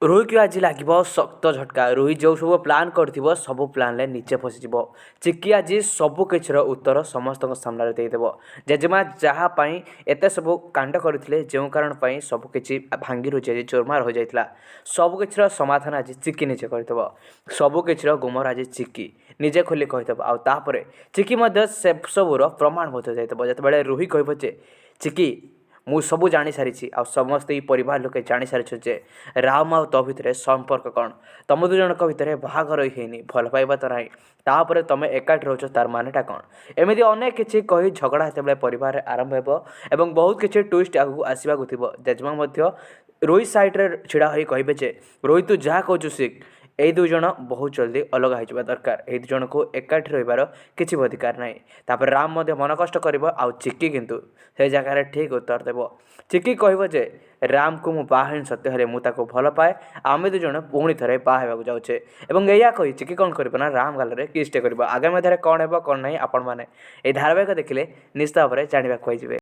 रोही को आज लगे शक्त झटका। रोही जो सब प्लां कर सब प्लां नीचे फसीज। चिकी आज सबकिर उत्तर समस्त सामने देदेव। जेजेमा जहाँपाई एत सब कांड करते जो कारण सबकि भांगी रुझे चोरमार हो जाता सबकिर समाधान आज चिकी निजे करदेव। सबकिर गुमर आज चिकी निजे खोली कहीदेव। आउे चिकी से सबूर प्रमाण जो रोही कह चिकी मु सबू जानी सारी आ समस्त परिवार लोके जानी सारी जे राम आ तो भितर संपर्क कौन तुम दु जन भितर बाहागर होनी भल पाइबा तो ना तापर तुम एकाठी रोच तार मानेटा कौन एमती अनेक किसी कही झगड़ा जो परिवार आरंभ हो बहुत किसी ट्विस्ट आगू आसवाक थी। जेजेमा रोहित साइड्रे ढड़ा हो कहे रोहित तू जहाँ कहूँ शिख यही दुई जन बहुत जल्दी अलग हो दरकार। यही दुजन को एकाठी रही किसी अधिकार ना। तापर राम मन कष्ट कर चिकी किंतु से जगह ठीक उत्तर देव। चिकी कह राम को मु बाहे सत्य हेले मुझे भल पाए आम दुज पुणी थे बाहर जाऊे और यह कही चिकी कौन कर राम गाल किसटे कर आगामी अध्याय कौन है कौन ना आपण मैंने धारावाहिक देखिले निश्चित भाव में जानवाक पाइबे।